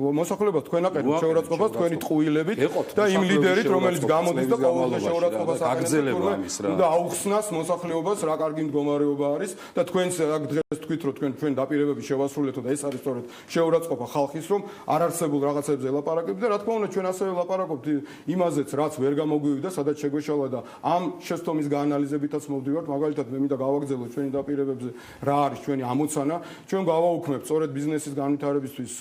მოსახლეობას თქვენ აყენებთ შეურაცხყოფას თქვენი ტყუილებით და იმ ლიდერით, რომელიც გამოდის და ყოველდღე შეურაცხყოფას აკეთებს, უნდა აუხსნას მოსახლეობას, რა კარგი მდგომარეობა არის და თქვენს აქ დღეს თქვით, რომ თქვენ დაპირებები შევასრულეთო და ეს არის სწორედ შეურაცხყოფა ხალხის, რომ არ არსებულ რაღაცებზე ელაპარაკებთ და რა თქმა უნდა ჩვენ ასევე ელაპარაკობთ იმაზეც, რაც ვერ გამოგვივიდა, სადაც შეგვეშალა და ამ შეცდომის გაანალიზებითაც მოვდივართ. მაგალითად, მე მინდა გავაგრძელო ჩვენი დაპირებებზე რა არის ჩვენი ამოცანა. ჩვენ გავაუქმებთ სწორედ ბიზნესის განვითარებისთვის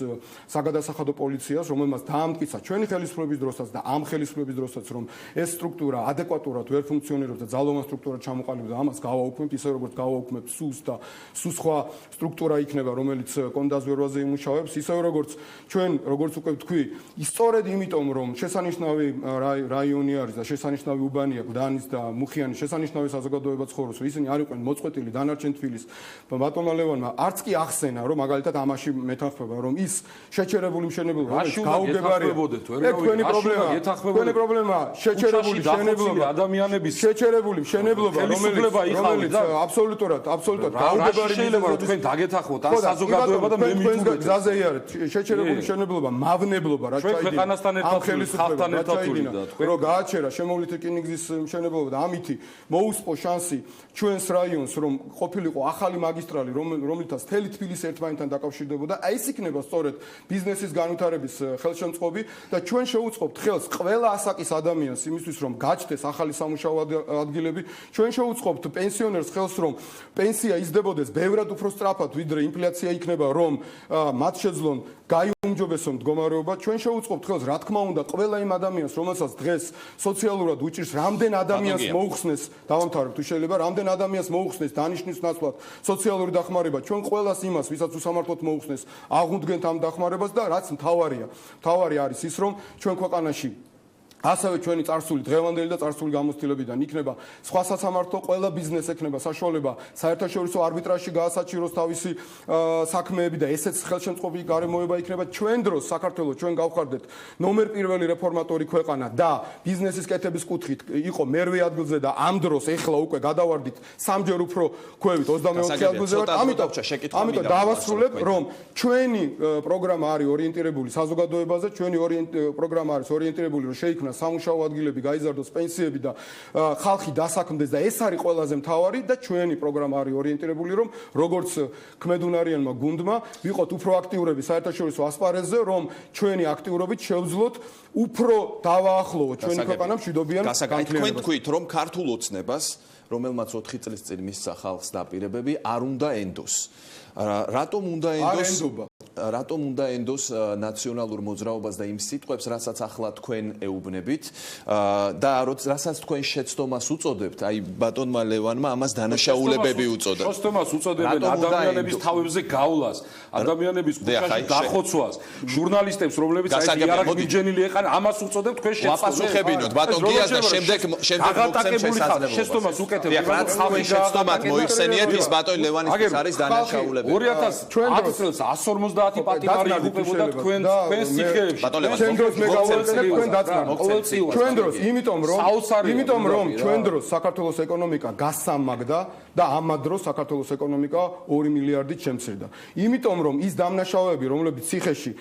საგადასახადო პოლიციას, რომელმაც დაამტკიცა ჩვენი ხელისუფლების დროსაც და ამ ხელისუფლების დროსაც, რომ ეს სტრუქტურა ადეკვატურად ვერ ფუნქციონირებს და ძალოვან სტრუქტურად ჩამოყალიბდა, ამას გავაუქმებთ, ისე როგორც გავაუქმებთ სუს და სუს სხვა სტრუქტურა იქნება, რომელიც კონდას ვერვაზე იმუშავებს, ისე როგორც ჩვენ როგორც უკვე ვთქვი, სწორედ იმიტომ რომ შესანიშნავი რაიონი არის და შესანიშნავი უბანია გდანის და მუხიანის შესანიშნავი საზოგადოება ცხოვრობს, ისინი არ იყვნენ მოწყვეტილი დანარჩენ თბილის. ბატონმა ლევანმა არც კი ახსენა, რომ მაგალითად ამაში მეთანხმება, რომ ის შეჩერებული მშენებლობა გაუგებარია. თქვენი პრობლემა შეჩერებული მშენებლობა ადამიანების შეჩერებული მშენებლობა, რომელიც აბსოლუტურად გაუგებარი შეიძლება რომ თქვენ დაგეთახმოთ ამ საზოგადოება და მე მithuget გზაზე იარეთ შეჩერებული მშენებლობა, მავნებლობა, რა ჩვენ ქვეყანასთან ერთად ხალხთან ერთად ვიდა რომ გააჩერა შემოვლითი რკინიგზის მშენებლობა და ამითი მოუსპო შანსი ჩვენს რაიონს, რომ ყოფილიყო ახალი მაგისტრალი, რომლითაც მთელი თბილისი ერთმანეთთან დაკავშირდებოდა. აი ეს იქნება სწორედ ბიზნესის განვითარების ხელშემწყობი და ჩვენ შევუწყობთ ხელს ყველა ასაკის ადამიანს იმისთვის, რომ გაჩნდეს ახალი სამუშაო ადგილები. ჩვენ შევუწყობთ პენსიონერს ხელს, რომ პენსია იზრდებოდეს ბევრად უფრო სწრაფად, ვიდრე ინფლაცია იქნება, რომ მათ შეძლონ გაიუმჯობესონ მდგომარეობა. ჩვენ შევუწყობთ ხელს, რა თქმა უნდა, ყველა იმ ადამიანს, რომელსაც დღეს სოციალურად უჭირს, რამდენ ადამიანს მოუხსნეს, დავამთავრებ თუ შეიძლება, რამდენ ადამიანს მოუხსნეს დანიშნვის ნაცვლად სოციალური დახმარება. ჩვენ ყველას იმას, ვისაც უსამართლოდ მოუხსნეს, აღუდგენთ ამ დახმარებას და რაც მთავარი არის ის, რომ ჩვენ ქვეყანაში ასევე ჩვენი წარსული დღევანდელი და წარსული გამოცდილებიდან იქნება სხვა სასამართლო, ყველა ბიზნეს ექნება საშუალება საერთაშორისო არბიტრაჟში გაასაჩიროს თავისი საქმეები და ესეც ხელშემწყობი გარემოება იქნება. ჩვენ დროს საქართველოს ჩვენ გავხარდეთ ნომერ პირველი რეფორმატორი ქვეყანა და ბიზნესის კეთების კუთხით იყო მერვე ადგილზე და ამ დროს ეხლა უკვე გადავარდით სამჯერ უფრო ქვევით 24 ადგილზე ვართ. ამიტომ დავასრულებ, რომ ჩვენი პროგრამა არის ორიენტირებული საზოგადოებაზე, ჩვენი პროგრამა არის ორიენტირებული, რომ შეიქმნას სამუშაო ადგილები, გაიზარდოს პენსიები და ხალხი დასაქმდეს და ეს არის ყველაზე მთავარი და ჩვენი პროგრამა არის ორიენტირებული, რომ როგორც ქმედუნარიანმა გუნდმა ვიყოთ უფრო აქტიურები საერთაშორისო ასპარეზზე, რომ ჩვენი აქტიურობით შევძლოთ უფრო დავაახლოვოთ ჩვენი ქვეყანა მშვიდობიან განვითარებას. თქვენ თქვით, რომ ქართულ ოცნებას, რომელმაც 4 წლის წინ მისცა ხალხს დაპირებები, არ უნდა ენდოს. რატომ უნდა ენდოს? რატომ უნდა ენდოს ნაციონალურ მოძრაობას და იმ სიტყვებს, რასაც ახლა თქვენ ეუბნებით და რასაც თქვენ შეცდომას უწოდებთ, აი ბატონმა ლევანმა ამას დანაშაულებები უწოდა. შეცდომას უწოდებენ ადამიანების თავებზე გავლას, ადამიანების ქუჩაში დახოცვას, ჟურნალისტებს, რომლებიც აი იარაღ მიჯენილი ეყან, ამას უწოდებთ თქვენ შეცდომას. ვაპასუხებინოთ, ბატონ გიას და შემდეგ მოგცემ შესაძლებლობას. შეცდომას უკეთებ. რაც თქვენ შეცდომად მოიხსენიეთ, ის ბატონ ლევანისთვის არის დანაშაულებები. 2010 წელს 150 პატიმარი იღუპებოდა თქვენ სიხეებში. ბატონ ლევან, ჩვენ დროს მე გავუწევთ თქვენ დაწნართ. ჩვენ დროს, იმიტომ რომ ჩვენ დროს საქართველოს ეკონომიკა გასამაგდა და ამ დროს საქართველოს ეკონომიკა 2 მილიარდით შემცირდა. იმიტომ რომ ის დამნაშავეები, რომლებიც ციხეში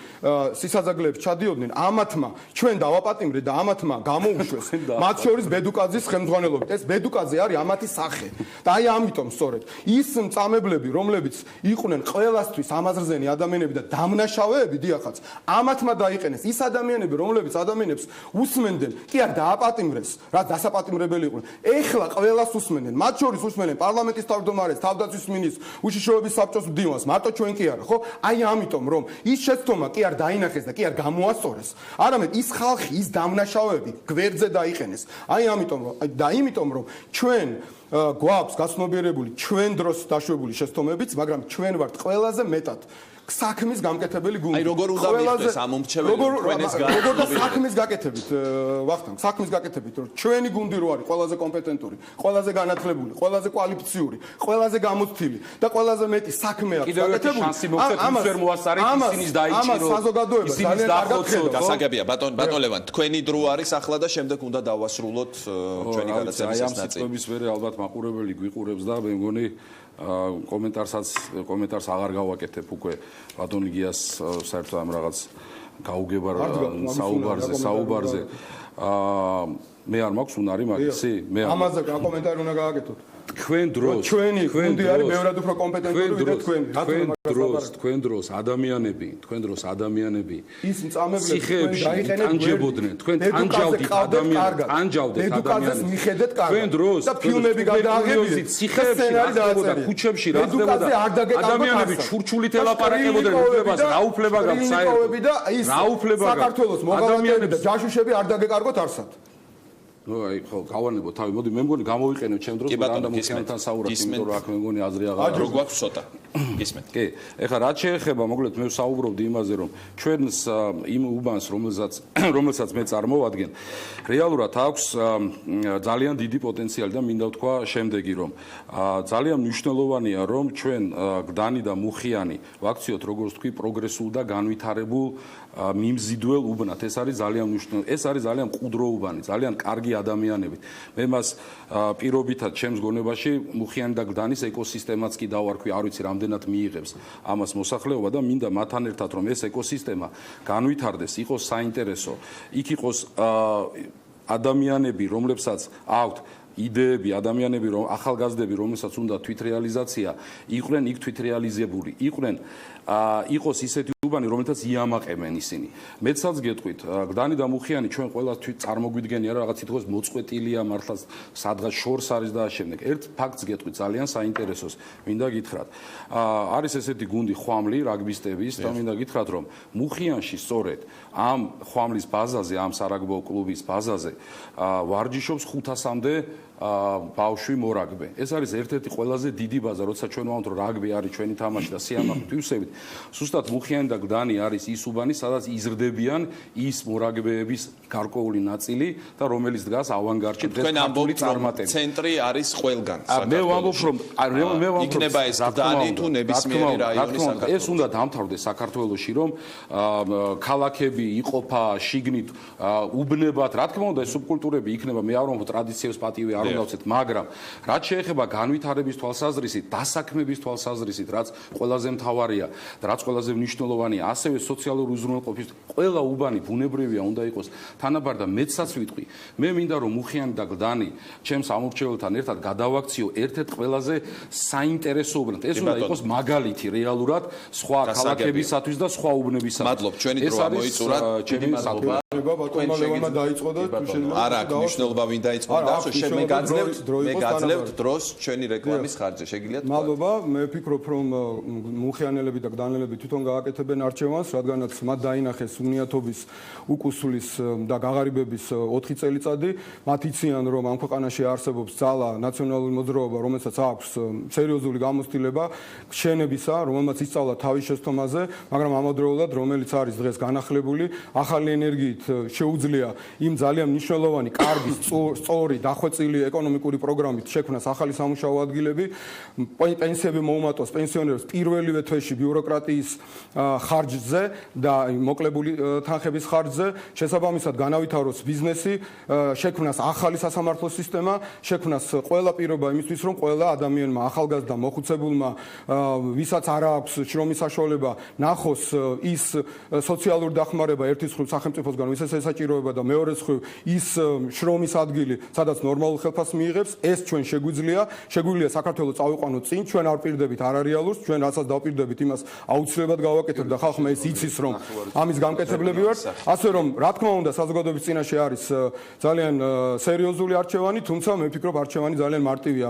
სისაძაგლეებს ჩადიოდნენ, ამათმა ჩვენ დავაპატიმრეთ და ამათმა გამოუშვეს. მათ შორის ბედუკაძის ხელმძღვანელობით. ეს ბედუკაძე არის ამათი სახე. და აი ამიტომ სწორედ ის მწამებლები, რომლებიც იყვნენ ყველასთვის ამაზრზენი ადამიანები და დამნაშავეები, დიახაც, ამათმა დაიყენეს. ის ადამიანები, რომლებიც ადამიანებს უსმენდნენ, კი არ დააპატიმრეს, რაც დასაპატიმრებელი იყვნენ. ეხლა ყველას უსმენდნენ. მათ შორის უსმენდნენ პარლამენტის თავმჯდომარეს, თავდაცვის მინისტრს, უშიშროების საბჭოს მდივანს, მარტო ჩვენ კი არა, ხო? აი ამიტომ რომ ის შეცდომა კი არ დაინახეს და კი არ გამოასწორეს, არამედ ის ხალხი, ის დამნაშავეები გვერდზე დაიყენეს. აი ამიტომ რომ ჩვენ გვაქვს გაცნობიერებული ჩვენ დროს დაშვებული შეცდომებიც, მაგრამ ჩვენ ვართ ყველაზე მეტად საქმის გამკეთებელი გუნდი. აი როგორ უნდა მიხდეს ამ მომრჩეველი თქვენს როგორ და საქმის გაკეთებით, ვახტანგ, საქმის გაკეთებით, რომ ჩვენი გუნდი რო არის ყველაზე კომპეტენტური, ყველაზე განათლებული, ყველაზე კვალიფიციური, ყველაზე გამოცდილი და ყველაზე მეტი საქმე აქვს გაკეთებული. ამას ვერ მოასწარეთ ისინის დაიჭირო. ამას საზოგადოება ძალიან კარგად ხედავს. გასაგებია, ბატონ ლევან, თქვენი დრო არის ახლა და შემდეგ უნდა დავასრულოთ ჩვენი გადაცემის ამ ნაწილი. სიტყვების მერე ალბათ მაყურებელი გვიყურებს და მე მგონი კომენტარს აღარ გავაკეთებ უკვე ბატონი გიას საერთოდ ამ რაღაც გაუგება საუბარზე მე არ მაქვს უნარი მაგისი მე ამაზე კომენტარი უნდა გააკეთოთ თქვენ დროს ჩვენი გუნდი არის ბევრად უფრო კომპეტენტური ვიდრე თქვენ დროს ადამიანები ის მწამებლები დაიყენებდნენ თქვენ ტანჯავდით ადამიანებს ედუკაზეს მიხედეთ კარგად თქვენ დროს და ფილმები გადააღებიეთ ციხეებში რახდებოდა ქუჩებში რახდებოდა ადამიანები ჩურჩულით ელაპარაკებოდნენ უფლებას რა უფლება გაქვს საერთოდ რა უფლება გაქვს საქართველოს მოღალატეები და ჯაშუშები არ დაგეკარგოთ არსად ნუ აი ხო გავანებო თავი მოდი მე მგონი გამოვიყენებ ჩემ დროს და მოგიანთან საუბრობ იმიტომ რომ აქ მე მგონი აზრი აღარ რო გვაქვს ცოტა გისმენთ კი ეხლა რაც შეეხება მოკლედ მე საუბრობდი იმაზე რომ ჩვენს იმ უბანს რომელსაც მე წარმოვადგენ რეალურად აქვს ძალიან დიდი პოტენციალი და მინდა ვთქვა შემდეგი რომ ძალიან მნიშვნელოვანია რომ ჩვენ გდანი და მუხიანი ვაქციოთ როგორც თქვი პროგრესულ და განვითარებულ მიმზიდველ უბნად ეს არის ძალიან მნიშვნელოვანი ეს არის ძალიან მყუდრო უბანი ძალიან კარგი ადამიანები მე მას პირობითად ჩემს გონებაში მუხიანი და გდანის ეკოსისტემაც კი დავარქვი არ ვიცი რამდენად მიიღებს ამას მოსახლეობა და მინდა მათთან ერთად რომ ეს ეკოსისტემა განვითარდეს იყოს საინტერესო იქ იყოს ადამიანები რომლებსაც აქვთ იდეები ადამიანები რომ ახალგაზრდები რომელსაც უნდა თვითრეალიზაცია იყვნენ იქ თვითრეალიზებული იყვნენ იყოს ისეთი უბანი რომელთაც იამაყებენ ისინი მეცაც გეტყვით გდანი და მუხიანი ჩვენ ყველა წარმოგვიდგენია რა რაღაც თითქოს მოწყვეტილია მართლაც სადღაც შორს არის და შემდეგ ერთ ფაქტს გეტყვით ძალიან საინტერესოს მინდა გითხრათ არის ესეთი გუნდი ხვამლი რაგბისტების და მინდა გითხრათ რომ მუხიანში სწორედ ამ ხვამლის ბაზაზე ამ სარაგბო კლუბის ბაზაზე ვარჯიშობს 500-მდე ბავშვი მორაგბე. ეს არის ერთ-ერთი ყველაზე დიდი ბაზა, როცა ჩვენ ვამბობთ რომ რაგბი არის ჩვენი თამაში და სიამაყით ვივსებით. Სუსტად მუხიანი და გდანი არის ის უბანი, სადაც იზრდებიან ის მორაგბეების გარკვეული ნაწილი და რომელიც დგას ავანგარდში დღეს ქართული წარმატებით. ცენტრი არის ყველგან. მე ვამბობ რომ იქნება ეს გდანი თუ ნებისმიერი რაიონი საქართველოს. ეს უნდა დამთავრდეს საქართველოში რომ ქალაქები იყოფა შიგნით უბნებად, რა თქმა უნდა ეს სუბკულტურები იქნება მე არ ვამბობ ტრადიციებს პატივი არ დავცეთ, მაგრამ რაც შეეხება განვითარების თვალსაზრისით, დასაქმების თვალსაზრისით, რაც ყველაზე მთავარია და რაც ყველაზე მნიშვნელოვანია, ასევე სოციალური უზრუნველყოფის ყველა უბანი ბუნებრივია უნდა იყოს თანაბარ და მეცაც ვიტყვი. მე მინდა რომ მუხიანი და გდანი ჩემს ამორჩეველთან ერთად გადავაქციო ერთ-ერთ ყველაზე საინტერესო უბნად. ეს უნდა იყოს მაგალითი რეალურად სხვა ქალაქებისათვის და სხვა უბნებისათვის. მადლობ, ჩვენი დრო მოიწურა. ჩემი მადლობა. ბატონმა ლევანმა დაიწყო და შეიძლება არა აქვს მნიშვნელობა ვინ დაიწყო და მე გაძლევთ დროს ჩვენი რეკლამის ხარჯზე შეგიძლიათ მადლობა მე ვფიქრობ რომ მუხიანელები და გდანელები თვითონ გააკეთებენ არჩევანს რადგანაც მათ დაინახეს უნიათობის უკუსulis და გაღარიბების 4 წელიწადი მათ იციან რომ ამ ქვეყანაში არსებობს ძალა ნაციონალური მოძრაობა რომელსაც აქვს სერიოზული გამოცდილება შენებისა რომელმაც ისწავლა თავის შეცდომაზე მაგრამ ამავდროულად რომელიც არის დღეს განახლებული ახალი ენერგიით შეუძლია იმ ძალიან მნიშვნელოვანი კარგი სწორი დახვეწილი ეკონომიკური პროგრამით შექმნას ახალი სამუშაო ადგილები პენსიები მოუმატოს პენსიონერებს პირველივე თვეში ბიუროკრატიის ხარჯზე და მოკლებული თანხების ხარჯზე შესაბამისად განავითაროს ბიზნესი შექმნას ახალი სასამართლო სისტემა შექმნას ყველა პირობა იმისთვის რომ ყველა ადამიანმა ახალგაზრდა მოხუცებულმა ვისაც არ აქვს შრომის საშუალება ნახოს ის სოციალური დახმარება ერთის მხრივ სახელმწიფოსგან ვისაც ესაჭიროება და მეორეს მხრივ ის შრომის ადგილი სადაც ნორმალურ ხელფასს მიიღებს ეს ჩვენ შეგვიძლია საქართველოს წავიყვანოთ წინ ჩვენ არ პირდებით არარეალურს ჩვენ რასაც დავპირდებით იმას აუცილებლად გავაკეთებთ და ხალხმა ეს იცის რომ ამის გამკეთებლები ვართ ასე რომ რა თქმა უნდა საზოგადოების წინაშე არის ძალიან სერიოზული არჩევანი თუმცა მე ვფიქრობ არჩევანი ძალიან მარტივია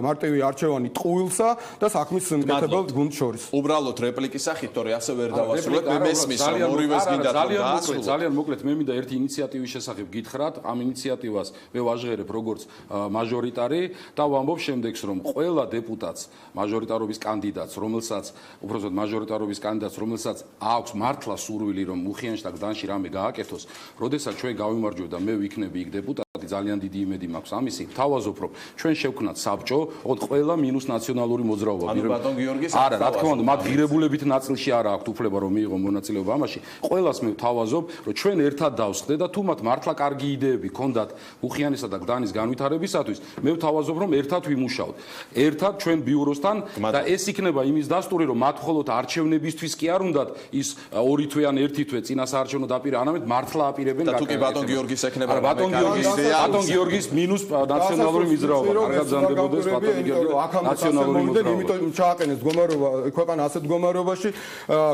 არჩევანი ტყუილსა და საქმის მკეთებელ გუნდს შორის უბრალოდ რეპლიკის სახით თორე ასე ვერ დავასრულებ მე მესმის რომ ორივეს გინდათ რომ ძალიან მოკლედ მე მინდა ერთი ინიციატივის შესახებ გითხრათ ამ ინიციატივას მე ვაჟღერებ როგორც მაჟორიტარი და ვამბობ შემდეგს რომ ყველა დეპუტატს მაჟორიტარობის კანდიდატს რომელსაც აქვს მართლა სურვილი რომ მუხიანში და გდანში რამე გააკეთოს როდესაც ჩვენ გავიმარჯვებთ და მე ვიქნები იქ დეპუტატი ძალიან დიდი იმედი მაქვს ამისი ვთავაზობ რომ ჩვენ შევქნათ საბჭო ოღონდ ყველა მინუს ნაციონალური მოძრაობა ბატონ გიორგის არა რა თქმა უნდა მათ ღირებულებით ნაწილში არა აქვთ უფლება რომ მიიღო მონაწილეობა ამაში ყველას მე ვთავაზობ რომ ჩვენ ერთად დავსხდეთ და თუ მათ მართლა კარგი იდეები ქონდათ მუხიანისა და გდანის განვითარებისათვის მე ვთავაზობ რომ ერთად ვიმუშაოთ ერთად ჩვენ ბიუროსთან და ეს იქნება იმის დასტური რომ მათ მხოლოდ არჩევნებისთვის კი არ უნდათ ის 2 თვე ან 1 თვე წინასაარჩევნო დაპირება არამედ მართლა აპირებენ და თუ კი ბატონ გიორგის ეკნება ბატონ გიორგის მინუს ნაციონალური მოძრაობა არ გაგზავნებოდეს ბატონ გიორგი ნაციონალური მოძრაობა იმიტომ ჩააყენეს მდგომარეობა ქვეყანა ასეთ მდგომარეობაში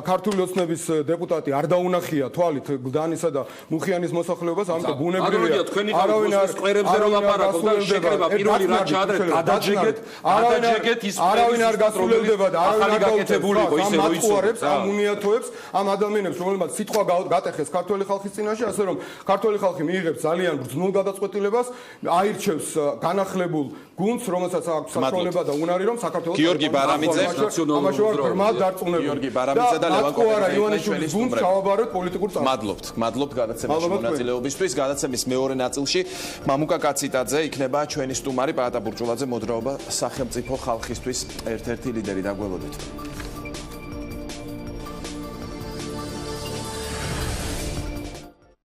ქართული ოცნების დეპუტატი არ დაუნახია თვალით გდანისა და მუხიანის მოსახლეობას ამიტომ ბუნებრივია არავინ არ ყერებზე რომ ლაპარაკობ და შეკრება პირველი რაც ჩაადრეთ გადაჯეგეთ ის არავინ არ გასულელდება და არავინ არ გაკეთებული იყო ისე რომ იცოდეს ამ უნიათოებს ამ ადამიანებს რომელმაც სიტყვა გატეხეს ქართული ხალხის წინაშე ასე რომ ქართული ხალხი მიიღებს ძალიან ბრძნულ გადაწყვეტილებას აირჩევს განახლებულ გუნდს რომელსაც აქვს საშუალება და უნარი რომ საქართველოს გიორგი ბარამიძე გიორგი ბარამიძე და ლევან ივანიშვილის გუნდს ჩავაბაროთ პოლიტიკურ წამს მადლობთ გადაცემაში მონაწილეობისთვის გადაცემის მეორე ნაწილში მამუკა კაციტაძე იქნება ჩვენი სტუმარი პაატა ბურჭულაძე მოძრაობა სახელმწიფო ხალხისთვის ერთ-ერთი ლიდერი დაგველოდეთ